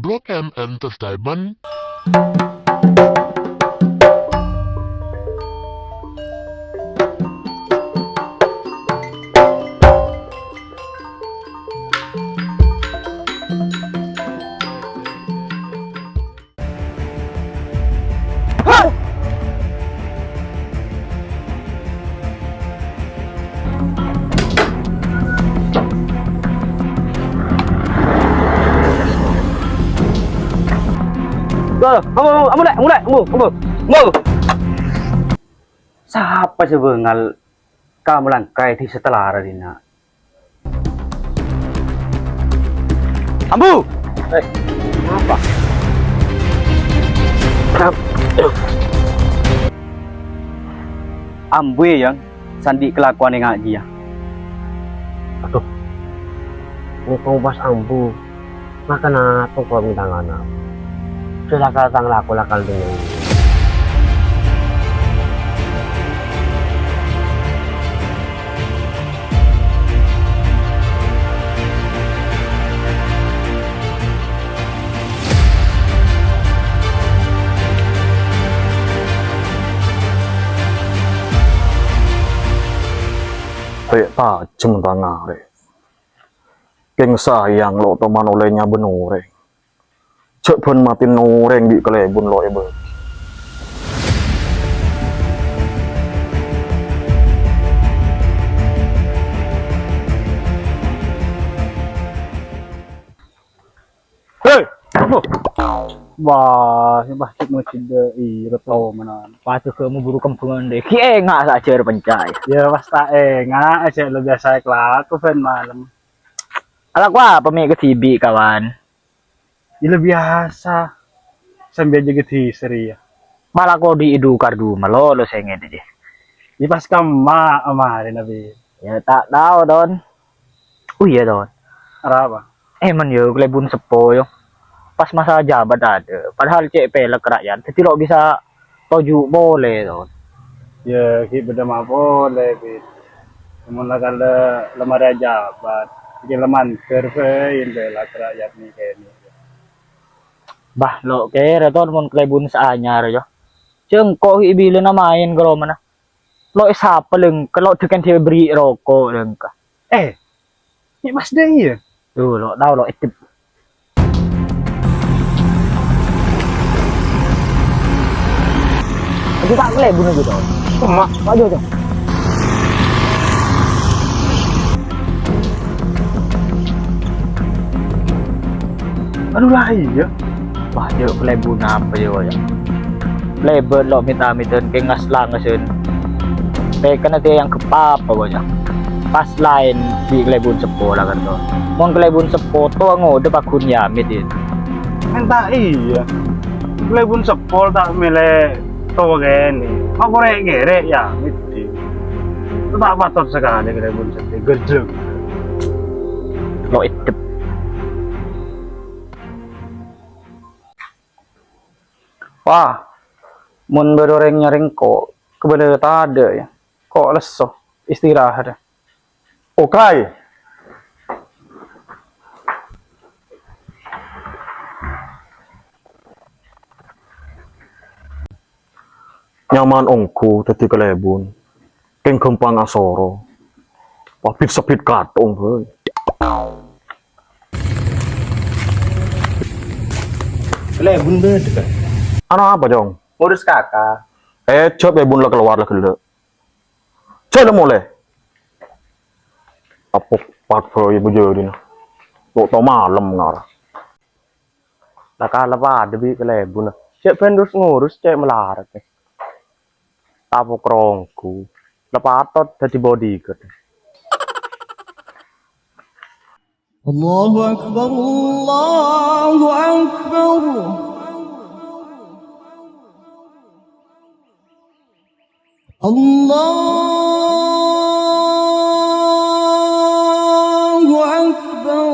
Blog M Entertainment. Siapa sebengal kamu langkai di setelah Radina? Ambu! Apa? Ambu yang sandi kelakuan yang ngaji ya. Aduh, ini kamu pas ambu, makan apa kau minta anak? Sudah kau laku lakal dengan ini. Ta cem tanga re. Keng sayang lo teman olehnya benore. Cek pun mati noreng di kelebun lo ebe. Hei! Wah, cik masjid reto mana? Patu kamu buru kampungan deh. Kie nggak saja pencai. Ya pas tak nggak aja lo biasa kelaku fan malam. Alah gua pemilik ketibi kawan. Ya lo biasa. Sambil jaga seri ya. Malah kau di idu kardu malo lo sengen aja. Ya pas kama amarin nabi. Ya tak tahu don. Oh iya don. Apa? Man yo kelebun sepo yo. Pas masa jabat ada. Padahal cek pelek rakyat. Jadi lo bisa toju boleh don. Ya kita beda boleh bit. Namun kalau lemari aja bat. Jadi leman survei bela rakyat nih kayak ini. Bah lo kere ton mon kelebun seanyar yo. Cengkok ibile na main kalau mana. Lo isa paling kalau tekan dia beri rokok lengka. Ini mas deh ya. Tuh lo tahu lo itip. Kita kelebun gitu. Mak, Maju tuh. aduh lah iya. Wah, yuk kelebun apa yo ya. Lebet lo minta-minta ke ngaslang ngasun. Tekan nanti yang kepap pokoknya. Pas lain di kelebun sepo lah kan tuh. Mau kelebun sepo tuh ngode pakun ya itu. Entah iya. Kelebun sepol tak milih tuh gini. Aku rek ya miti. Itu tak patut sekali kelebun sepol gejeng. Lo itip. Wah, mun beroreng nyaring kok kebenaran tak ada ya. Kok lesoh istirahat. Okai. Nyaman ongku dadi kelebun. Keng gempang asoro. Wabit sepit katong heuy. Kelebun beda. Ana apa, Jong? Ngurus kakak. Coba bun lah keluar lah gede. Coba mulai. Apa part ibu jadi nah. Tuh malam ngar. Lah kalau ada bi kelebun. Cek pendus ngurus cek melarat. Tapu krongku. Lepatot jadi bodyguard. Allahu Akbar, Allahu Akbar. Allahu Akbar,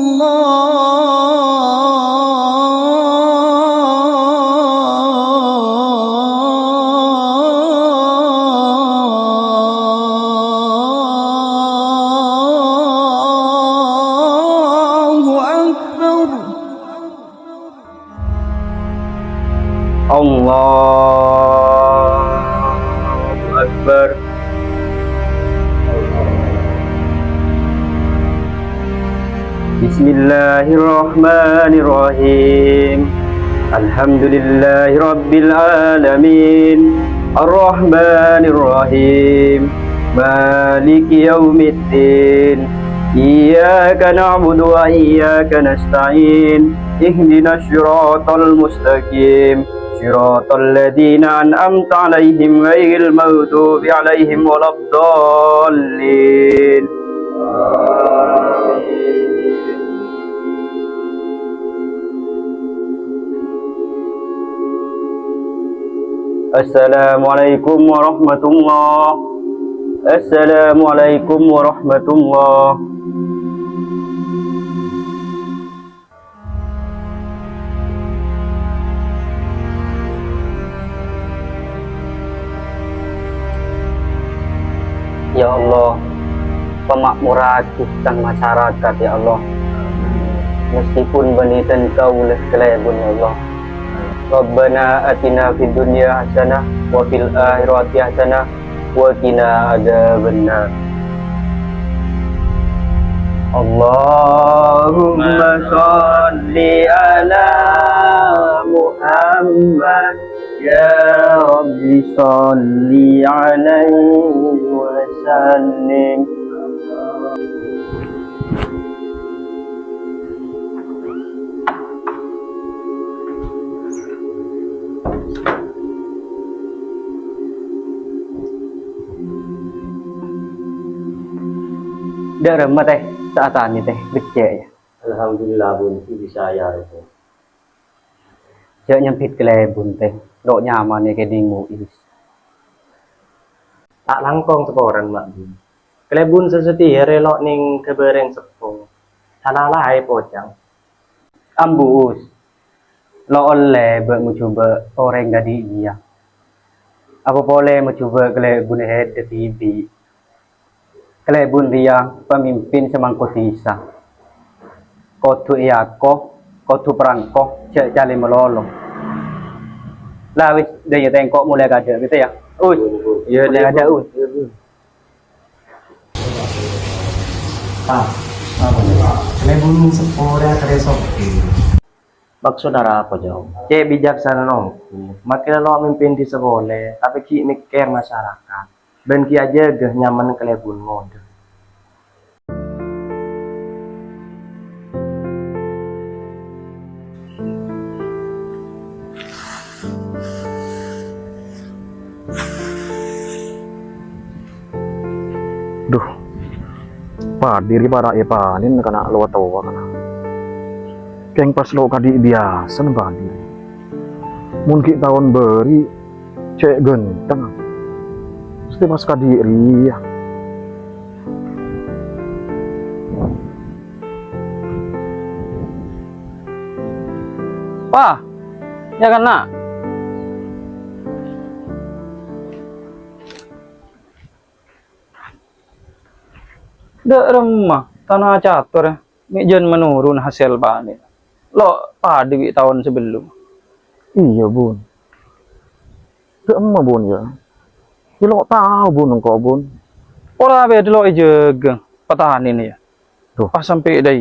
Allahu Akbar. Allahu Akbar. Bismillahirrahmanirrahim. Alhamdulillahi Rabbil Alamin. Ar-Rahmanir-Rahim. Maliki Yaumiddin. Iyyaka na'budu wa iyyaka nasta'in. Ihdinas siratal mustaqim. Siratal ladzina an'amta 'alaihim ghairil maghdubi 'alaihim waladdallin. Assalamualaikum warahmatullah. Assalamualaikum warahmatullah. Ya Allah, pemakmuran dan masyarakat ya Allah. Meskipun benitan kau oleh kelebun ya Allah. Rabbana atina fid dunya hasanah wa fil akhirati hasanah wa qina adzabannar. Allahumma shalli ala Muhammad ya Rabbi shalli alaihi wa sallim. Dah remah teh, saat ini teh becek ya. Alhamdulillah bun, bisa ya itu. Cek nyempit kelebun teh, dok nyaman ya keding muis. Tak langkong sekoran mak bun. Kelebun sesetia relok ning kebereng sepo. Salah lai pocang. Ambus, lo oleh buat mencoba orang gadi iya. Apa boleh mencoba kelebun head the TV. Kelebun dia pemimpin semangkut desa. Kotu iako, kotu perangko, cek jali melolo. Lawis dia tengkok mulai ada gitu ya. Ya mulai ada Kelebun sepora keresok. Maksud apa jauh? Cek bijaksana nongku. Makin lo mimpin di sekolah, tapi ki mikir masyarakat. Ben ki aja geh nyaman kelebun mode. Duh, diri para panin kana lo tawa kana. Keng pas lo kadi biasa padir. Mungkin tahun beri cek genteng. Mesti pas kadiri ya. Wah, ya kan nak? Dek remah tanah catur ya. Mijan menurun hasil panen. Lo padi tahun sebelum. Iya bun. Dek emma bun ya. Ya lo tahu bun engkau bun. Orang beda lo jaga petani ini ya. Tuh. Pas sampai dah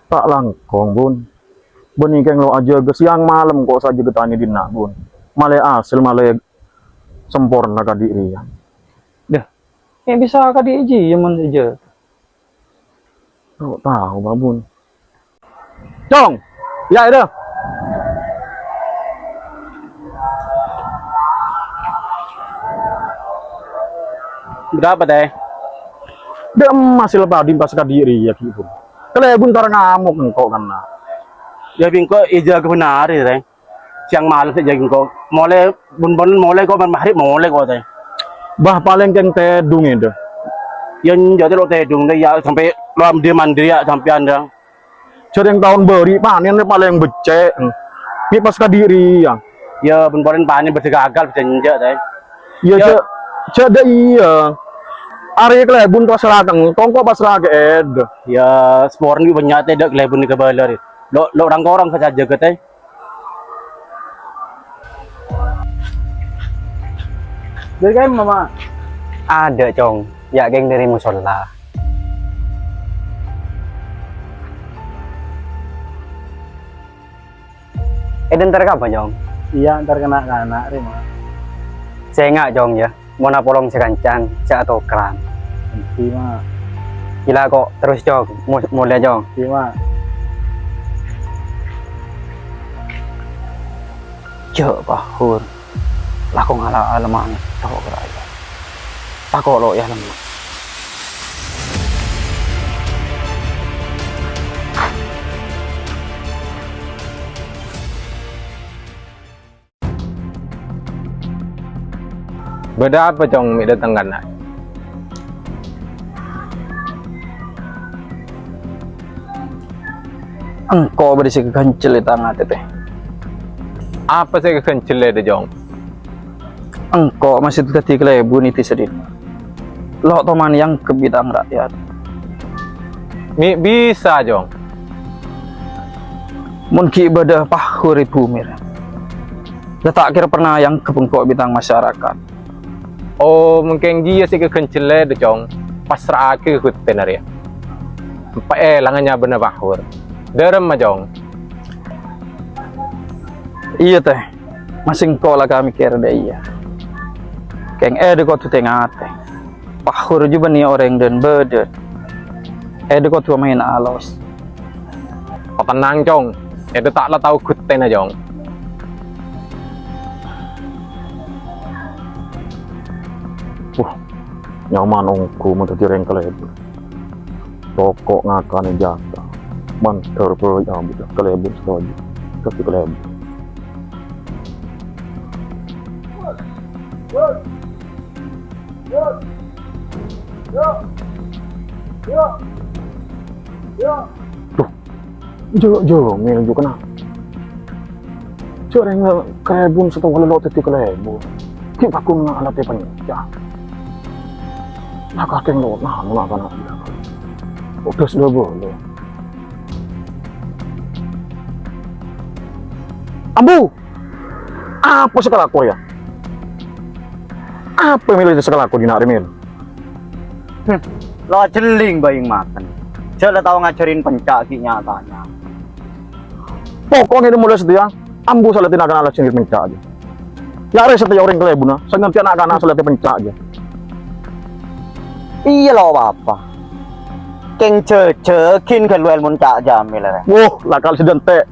Tak langkong bun. Benih keng lo aja ke siang malam kok saja getani dina bun. Male hasil male sempurna kadiri ya. Yang bisa kadi iji yang aja. Lo tahu babun. Cong, ya itu. Berapa teh? Dia masih lepas pas kadiri ya gitu. Kelebun tar ngamuk engkau kan. Ya bingko ija kebenar ya teh. Siang malam saja bingko. Mulai bun mulai kau maghrib mulai kau teh. Bah paling keng tedung itu. Yang jadi lo tedung deh ya sampai lo dia mandiri ya sampai anda. Yang tahun beri panen paling becek. Ini pas kadiri ya. Ya bun panen bersih gagal berjenjak teh. Ya cek deh iya. Ari kelebun pas ragang, tongko pas raga ed. Ya sporan juga banyak teh dak kelebun ke balar. Lo orang saja ke teh. Dari kayak mama. Ada Cong, ya geng dari musola. Ntar kapan Cong? Iya, ntar kena anak Rima. Saya nggak Cong ya, mau napolong sekancang, saya atau keran. Iya, Gila kok terus Cong, mulai Cong. iya. Cek bahur, laku ngalah alaman, tahu kerja. Tak kok lo ya lemah. Beda apa Cong mi datang kan? Engkau berisi kekencil di tangan teteh. Apa sih kekencil deh Cong? Engkau masih tadi kelebu niti sedih. Lo teman yang ke bidang rakyat. Mi bisa Cong. Mungkin ibadah pahuri bumi. Tak kira pernah yang ke pengkok bidang masyarakat. Oh mungkin dia sih kekencil deh Cong. Pasrah ke ikut tenar ya. Langannya bener bahur. Derem mah Cong. Iya teh, masing kola kami kira deh iya. Keng kau tu tengah teh. Pahur juga nih orang dan bedet. Kau tu main alos. Oh, tenang Cong. Itu tak lah tahu ikut tenar Cong. Nyaman ongku menjadi orang kelebur. Rokok ngakane jasa. Man terper ya bisa kelebur saja. Tapi kelebur. Jo, mil juga kena. Orang yang kelebur setelah lo teti kelebur. Kita pun alatnya penyakit. Nak kakek lo, nah kan ada. Udah sudah boleh. Ambu, apa sekali aku ya? Apa yang milih sekali aku di nak remil? Lo jeling bayang makan. Jangan tahu ngajarin pencak nyatanya. Pokoknya dia mulai setia. Ambu salah tidak akan alat sendiri pencak aja. Ya ada setia orang kelebuna. Saya ngerti anak-anak salah pencak aja. Iya lo apa? Keng cekin keluar muncak jamil lah. Wah, lakal sedente,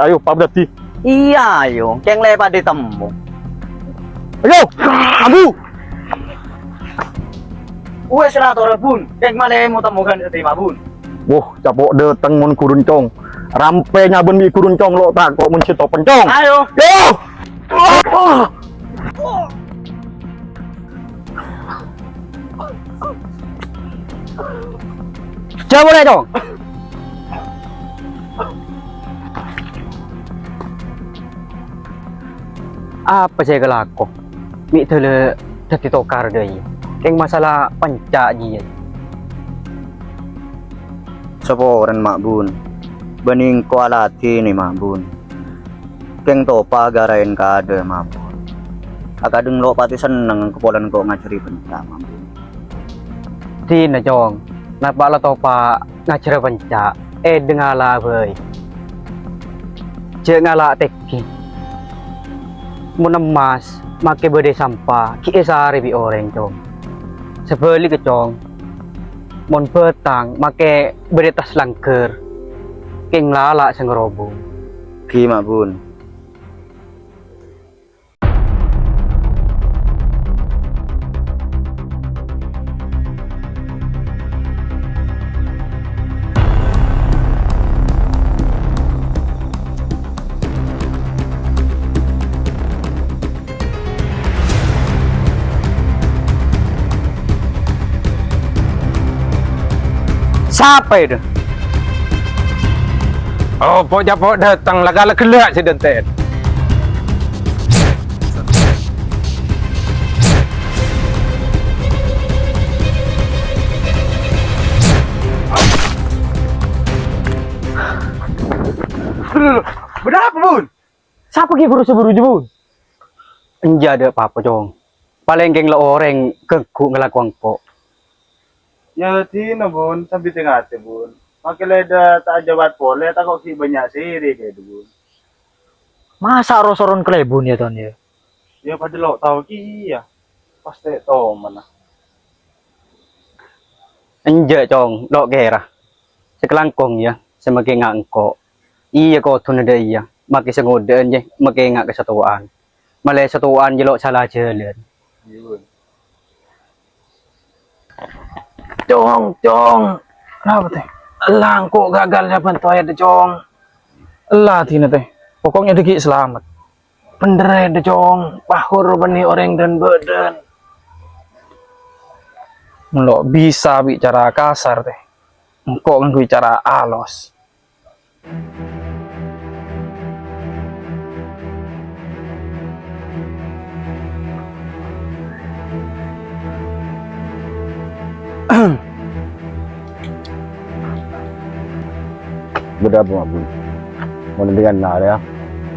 ayo, Pak Berarti. Iya yo, keng lepas ditemu. Ayo, Ambu. Wes lah tore bun, keng malah mau temukan terima bun. Wah, capok datang mun kuruncong. Rampe nyaben mi kuruncong lo tak kok mun cito pencong. Ayo. Yo. Coba deh Cong. Apa saya kelaku? Mi tele jadi tokar deh. Keng masalah pencak dia. Seporan mak bun, bening kualati nih mak bun. Keng topa garain kade mak bun. Akadeng lo pati seneng kepolan kok ngajari pencak mak bun. Tina Cong. Napa lo topa ngajar pencak? Dengala boy. Jangan ngala teki. Munemas, make bede sampah, ki esari bi orang Cong. Sebeli ke Cong. Mon petang, make bede tas langker. King lala sengerobo. Ki mak bun. Siapa itu? Oh pok datang lagala kelak si dente. Berapa bun? Siapa ki buru bun? Enggak ada apa-apa Cong. Paling keng lo orang keku ngelakuang po. Ya di na bun, sabi tingate bun. Makileda ta jawat pole, ta kok ki banyak siri kayak bun. Masa rosoron klebon ya ton ya. Ya pada lo tahu ki ya. Pasti tahu mana. Enje cong, lo kera. Sekelangkong ya, semakin ngangko. Iya ko tun ada iya. Maki sengoden je, maki ngak kesatuan. Malay satuan je lo salah jalan. Iya bun. Cong. Kenapa teh? Elang kok gagal jaban toya de cong. Elah tina teh. Pokoknya deki selamat. Pendere de cong. Pahur bani orang dan badan. Lo bisa bicara kasar teh. Engkau kan bicara alos. Beda apa mabun? Mau dengan nara,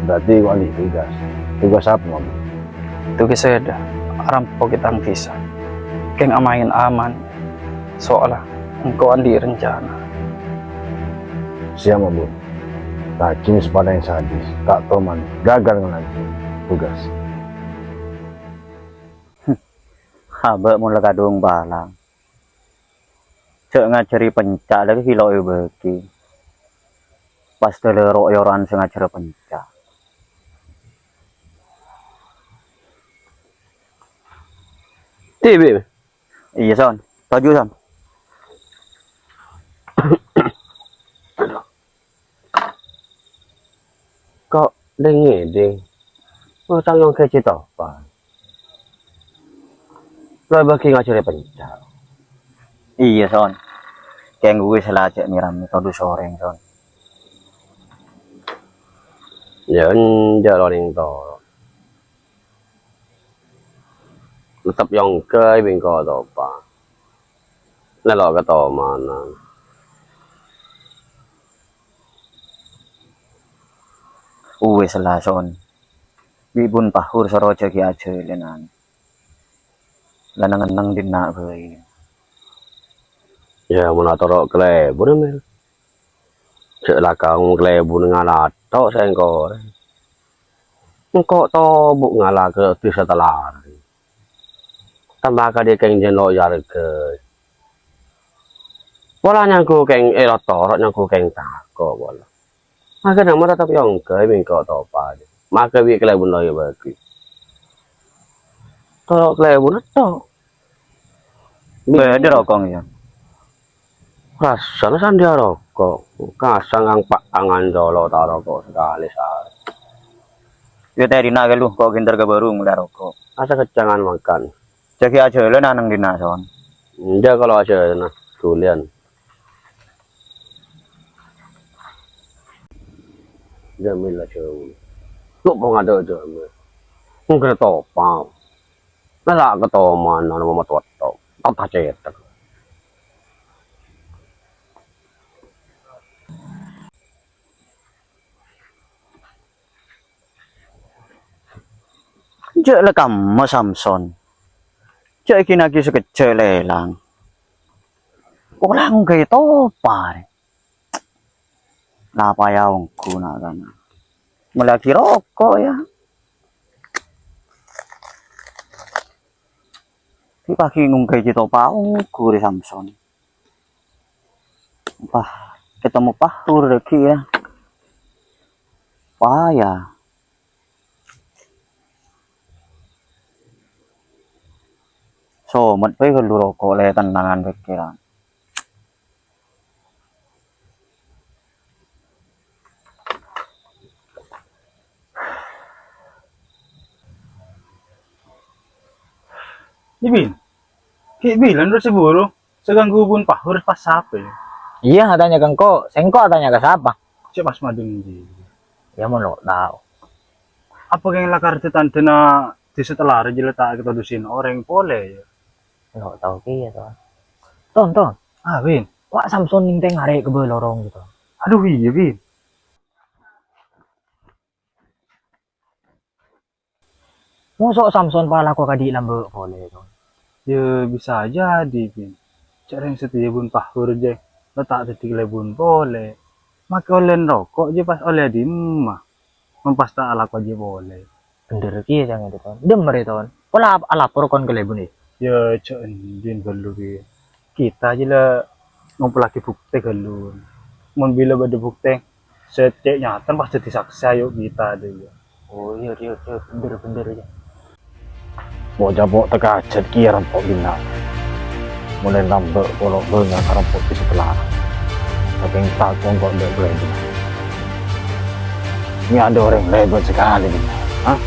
berarti gua alih tugas. Tugas apa mabun? Itu kisah rampok kita visa. Keng amain aman. Soalnya engkau andi rencana. Siapa mabun? Tak kini sepada yang sadis. Tak toman gagal lagi tugas. Habak mula kadung balang. Cek ngajari pencak lagi kilo beki. Pas telerok yoran sengaja pencak. TV. Iya son, taju son. Kok ding. Utang yang kecil apa? Lo bagi ngajari pencak. Iya son. Kayak gue salah cek miram tadu soreng son. Jangan jalan to. Tetap yang ke bingko to pa. Nelo ka to mana. Salah son. Bibun pahur soroja ki aja lenan. Lanang-lanang din na bay. Ya mun atoro klebon mel. Cek lah kang klebon ngalat tok sengko. Engko to bu ngala ke desa telar. Tambah ka dia keng jeno yar ke. Wala nyangku keng torok nyangku keng tako bola. Maka nama tetap yang ke bingko to pa. Maka wi klebon lo ya bagi. Torok klebon to. Beda rokong ya. Rasanya sandia rokok, kasang ang paangan dolo ta rokok sekali sehari. Yo tadi naga lu kok ginter ke baru mulai rokok. Asa kecangan makan. Jadi aja lu nanang dina son. Dia kalau aja nah tulian. Jamil lah jauh. Lu mau ngado jamil. Mungkin topau. Nala ketoman nama matuat to. Apa cetak. Cek le kamu Samson. Cek kinagi sekecil lelang. Orang kayak topar. Ngapa ya ongku nakana. Melaki rokok ya. Di pagi ngungkai cito paungku di Samson. Pah, ketemu pahur lagi ya. Payah. So, mat pa yung rokok le tanangan pikiran. Ibin. Ki bilan ro siguro sa ganggubon pahur pas sape. Iya katanya kang ko, sengko katanya ke siapa? Siya pas madung di. Ya mau lo tahu. Apa kang lakar tante na di setelah jila ta kita dusin orang pole ya. Lo tahu kia tuh. Ton. Ah, Bin. Wah Samson ning teng arek ke lorong gitu. Aduh iya, Bin. Musok Samson pala ko kadi lambe boleh ton. Ya bisa jadi bin. Cara yang setia bun pahur je. Letak titik lebun boleh. Maka oleh rokok je pas oleh di rumah. Mempas tak ala aja boleh. Bener ki jangan itu ton. Demer itu ton. Pola lapor kon ke lebun ni. Ya cak din perlu bi. Kita je lah ngumpul lagi bukti galun. Mun bila ada bukti setiap nyata pasti disaksa yuk kita deh. Oh iya bener aja. Bocah bok terkacet kira rampok bina. Mulai nambah bolok banyak rampok di sebelah. Saking takut kok dek gue. Ini ada orang lebat sekali bina. Hah?